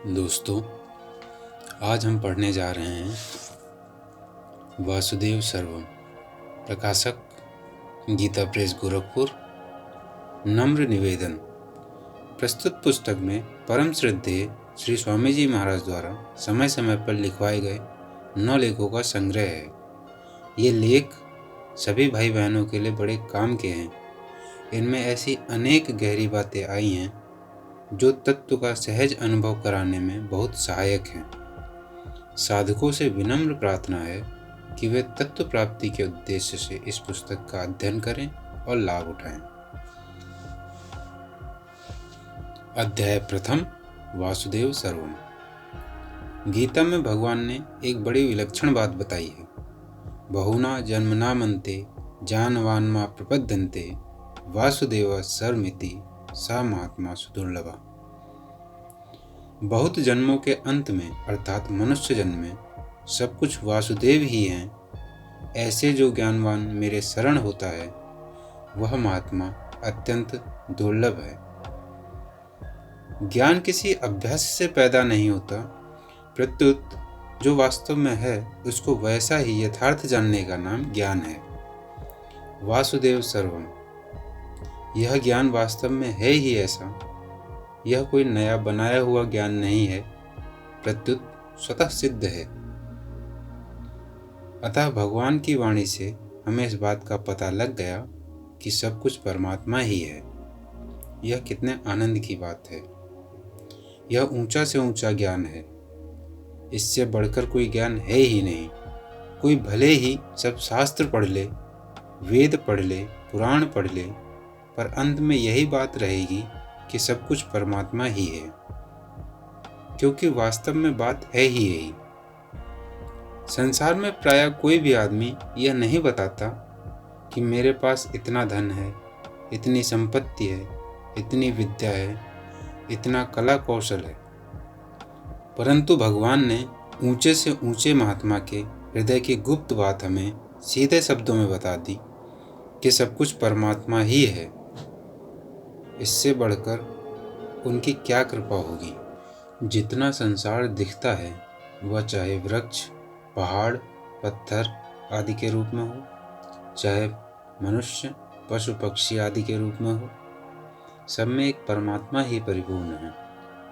दोस्तों, आज हम पढ़ने जा रहे हैं वासुदेव सर्वम। प्रकाशक गीता प्रेस गोरखपुर। नम्र निवेदन। प्रस्तुत पुस्तक में परम श्रद्धेय श्री स्वामी जी महाराज द्वारा समय समय पर लिखवाए गए 9 लेखों का संग्रह है। ये लेख सभी भाई बहनों के लिए बड़े काम के हैं। इनमें ऐसी अनेक गहरी बातें आई हैं जो तत्व का सहज अनुभव कराने में बहुत सहायक हैं। साधकों से विनम्र प्रार्थना है कि वे तत्व प्राप्ति के उद्देश्य से इस पुस्तक का अध्ययन करें और लाभ उठाएं। अध्याय प्रथम, वासुदेव सर्वम। गीता में भगवान ने एक बड़ी विलक्षण बात बताई है। बहुना जन्मनामन्ते जानवान्मा प्रपद्यन्ते वासुदेव सर्वमिति सा महात्मा सुदुर्लभा। बहुत जन्मों के अंत में अर्थात मनुष्य जन्म में सब कुछ वासुदेव ही हैं। ऐसे जो ज्ञानवान मेरे शरण होता है वह महात्मा अत्यंत दुर्लभ है। ज्ञान किसी अभ्यास से पैदा नहीं होता, प्रत्युत जो वास्तव में है उसको वैसा ही यथार्थ जानने का नाम ज्ञान है। वासुदेव सर्वम, यह ज्ञान वास्तव में है ही ऐसा। यह कोई नया बनाया हुआ ज्ञान नहीं है, प्रत्युत स्वतः सिद्ध है। अतः भगवान की वाणी से हमें इस बात का पता लग गया कि सब कुछ परमात्मा ही है। यह कितने आनंद की बात है। यह ऊंचा से ऊंचा ज्ञान है। इससे बढ़कर कोई ज्ञान है ही नहीं। कोई भले ही सब शास्त्र पढ़ ले, वेद पढ़ ले, पुराण पढ़ ले, पर अंत में यही बात रहेगी कि सब कुछ परमात्मा ही है, क्योंकि वास्तव में बात है ही यही। संसार में प्रायः कोई भी आदमी यह नहीं बताता कि मेरे पास इतना धन है, इतनी संपत्ति है, इतनी विद्या है, इतना कला कौशल है। परंतु भगवान ने ऊंचे से ऊंचे महात्मा के हृदय की गुप्त बात हमें सीधे शब्दों में बता दी कि सब कुछ परमात्मा ही है। इससे बढ़कर उनकी क्या कृपा होगी। जितना संसार दिखता है वह चाहे वृक्ष, पहाड़, पत्थर आदि के रूप में हो, चाहे मनुष्य, पशु पक्षी आदि के रूप में हो, सब में एक परमात्मा ही परिपूर्ण है।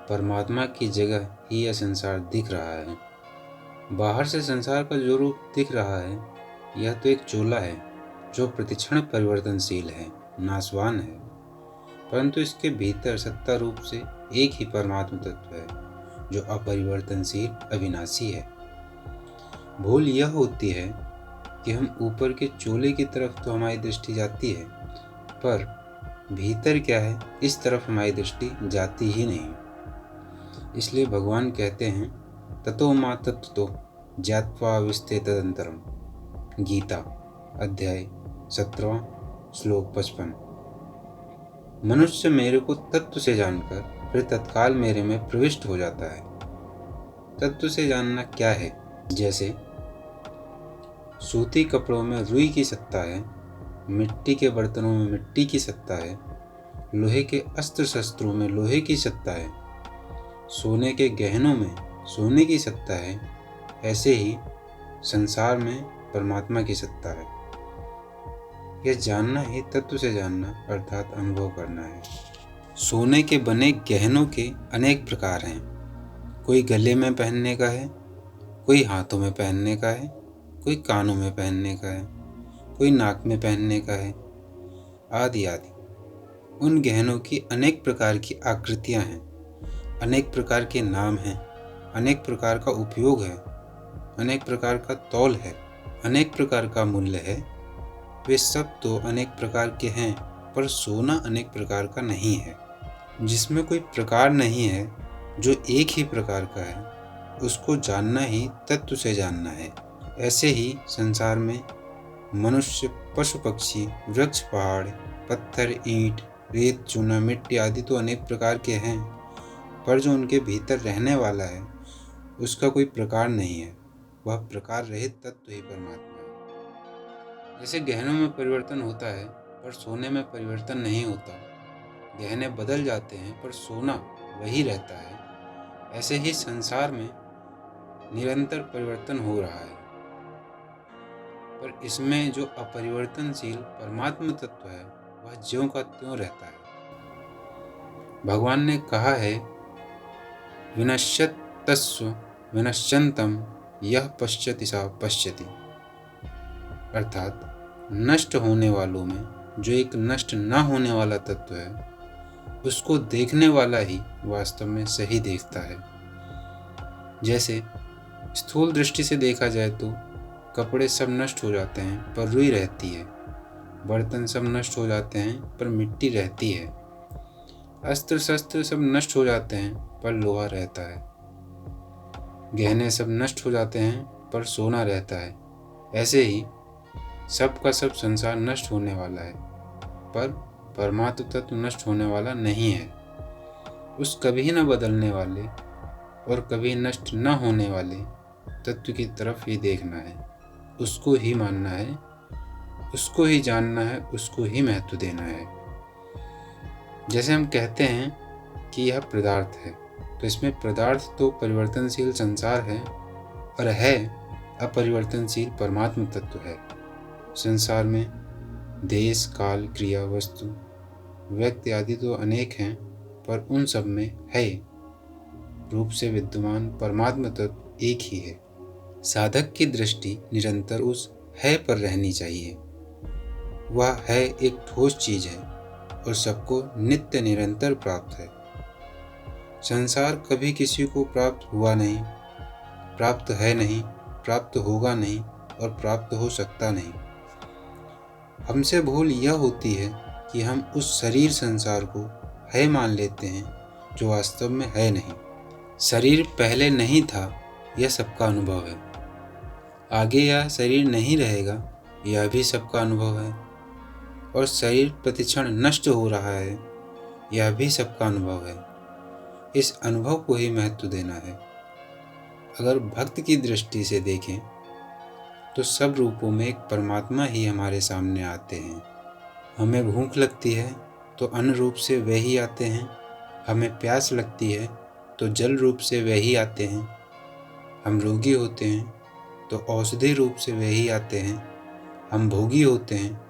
परमात्मा की जगह ही यह संसार दिख रहा है। बाहर से संसार का जो रूप दिख रहा है यह तो एक चोला है जो प्रतिक्षण परिवर्तनशील है, नाशवान है, परंतु इसके भीतर सत्ता रूप से एक ही परमात्मा तत्व है जो अपरिवर्तनशील, अविनाशी है। भूल यह होती है कि हम ऊपर के चोले की तरफ तो हमारी दृष्टि जाती है, पर भीतर क्या है इस तरफ हमारी दृष्टि जाती ही नहीं। इसलिए भगवान कहते हैं, ततो मा तत्त्वतो ज्ञात्वा विस्ते तदंतरम। गीता अध्याय 17 श्लोक 55। मनुष्य मेरे को तत्व से जानकर फिर तत्काल मेरे में प्रविष्ट हो जाता है। तत्व से जानना क्या है? जैसे सूती कपड़ों में रुई की सत्ता है, मिट्टी के बर्तनों में मिट्टी की सत्ता है, लोहे के अस्त्र शस्त्रों में लोहे की सत्ता है, सोने के गहनों में सोने की सत्ता है, ऐसे ही संसार में परमात्मा की सत्ता है। यह जानना ही तत्व से जानना अर्थात अनुभव करना है। सोने के बने गहनों के अनेक प्रकार हैं। कोई गले में पहनने का है, कोई हाथों में पहनने का है, कोई कानों में पहनने का है, कोई नाक में पहनने का है, आदि आदि। उन गहनों की अनेक प्रकार की आकृतियां हैं, अनेक प्रकार के नाम हैं, अनेक प्रकार का उपयोग है, अनेक प्रकार का तौल है, अनेक प्रकार का मूल्य है। वे सब तो अनेक प्रकार के हैं, पर सोना अनेक प्रकार का नहीं है। जिसमें कोई प्रकार नहीं है, जो एक ही प्रकार का है, उसको जानना ही तत्व से जानना है। ऐसे ही संसार में मनुष्य, पशु पक्षी, वृक्ष, पहाड़, पत्थर, ईंट, रेत, चूना, मिट्टी आदि तो अनेक प्रकार के हैं, पर जो उनके भीतर रहने वाला है उसका कोई प्रकार नहीं है। वह प्रकार रहित तत्व ही परमात्मा है। जैसे गहनों में परिवर्तन होता है पर सोने में परिवर्तन नहीं होता। गहने बदल जाते हैं पर सोना वही रहता है। ऐसे ही संसार में निरंतर परिवर्तन हो रहा है, पर इसमें जो अपरिवर्तनशील परमात्म तत्व है वह ज्यों का त्यों रहता है। भगवान ने कहा है, विनश्यतस्व विनश्यंतम यह पश्यति सा पश्यति, अर्थात नष्ट होने वालों में जो एक नष्ट न होने वाला तत्व है उसको देखने वाला ही वास्तव में सही देखता है। जैसे स्थूल दृष्टि से देखा जाए तो कपड़े सब नष्ट हो जाते हैं पर रुई रहती है, बर्तन सब नष्ट हो जाते हैं पर मिट्टी रहती है, अस्त्र शस्त्र सब नष्ट हो जाते हैं पर लोहा रहता है, गहने सब नष्ट हो जाते हैं पर सोना रहता है। ऐसे ही सब का सब संसार नष्ट होने वाला है, पर परमात्म तत्व नष्ट होने वाला नहीं है। उस कभी न बदलने वाले और कभी नष्ट न होने वाले तत्व की तरफ ही देखना है, उसको ही मानना है, उसको ही जानना है, उसको ही महत्व देना है। जैसे हम कहते हैं कि यह पदार्थ है, तो इसमें पदार्थ तो परिवर्तनशील संसार है और है अपरिवर्तनशील परमात्म तत्व है। संसार में देश, काल, क्रिया, वस्तु, व्यक्ति आदि तो अनेक हैं, पर उन सब में है रूप से विद्यमान परमात्म तत्व एक ही है। साधक की दृष्टि निरंतर उस है पर रहनी चाहिए। वह है एक ठोस चीज है और सबको नित्य निरंतर प्राप्त है। संसार कभी किसी को प्राप्त हुआ नहीं, प्राप्त है नहीं, प्राप्त होगा नहीं और प्राप्त हो सकता नहीं। हमसे भूल यह होती है कि हम उस शरीर संसार को है मान लेते हैं जो वास्तव में है नहीं। शरीर पहले नहीं था, यह सबका अनुभव है। आगे यह शरीर नहीं रहेगा, यह भी सबका अनुभव है। और शरीर प्रतिक्षण नष्ट हो रहा है, यह भी सबका अनुभव है। इस अनुभव को ही महत्व देना है। अगर भक्त की दृष्टि से देखें तो सब रूपों में एक परमात्मा ही हमारे सामने आते हैं। हमें भूख लगती है तो अन्न रूप से वे ही आते हैं, हमें प्यास लगती है तो जल रूप से वे ही आते हैं, हम रोगी होते हैं तो औषधि रूप से वे ही आते हैं, हम भोगी होते हैं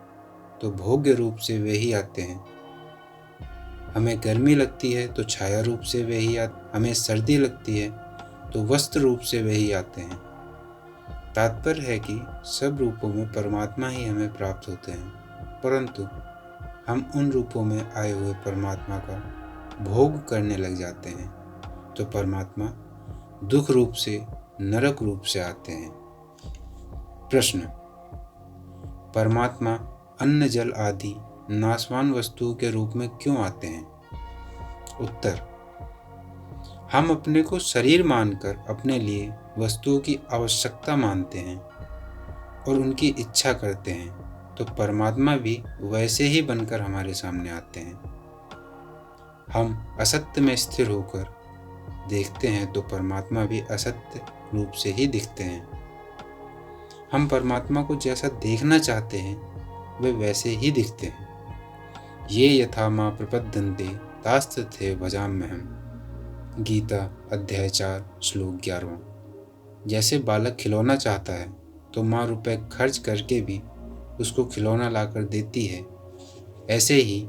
तो भोग्य रूप से वे ही आते हैं, हमें गर्मी लगती है तो छाया रूप से वे ही आते, हमें सर्दी लगती है तो वस्त्र रूप से वे ही आते हैं। तात्पर्य है कि सब रूपों में परमात्मा ही हमें प्राप्त होते हैं, परंतु हम उन रूपों में आए हुए परमात्मा का भोग करने लग जाते हैं तो परमात्मा दुख रूप से, नरक रूप से आते हैं। प्रश्न, परमात्मा अन्न, जल आदि नाशवान वस्तुओं के रूप में क्यों आते हैं? उत्तर, हम अपने को शरीर मानकर अपने लिए वस्तुओं की आवश्यकता मानते हैं और उनकी इच्छा करते हैं, तो परमात्मा भी वैसे ही बनकर हमारे सामने आते हैं। हम असत्य में स्थिर होकर देखते हैं तो परमात्मा भी असत्य रूप से ही दिखते हैं। हम परमात्मा को जैसा देखना चाहते हैं वे वैसे ही दिखते हैं। ये यथा मां प्रपद्यन्ते तास्तथे भजाम्यहम्। गीता अध्याय 4 श्लोक 11। जैसे बालक खिलौना चाहता है तो माँ रुपए खर्च करके भी उसको खिलौना लाकर देती है, ऐसे ही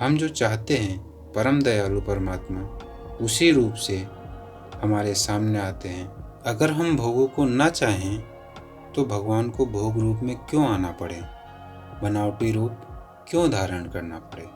हम जो चाहते हैं परम दयालु परमात्मा उसी रूप से हमारे सामने आते हैं। अगर हम भोगों को ना चाहें तो भगवान को भोग रूप में क्यों आना पड़े, बनावटी रूप क्यों धारण करना पड़े?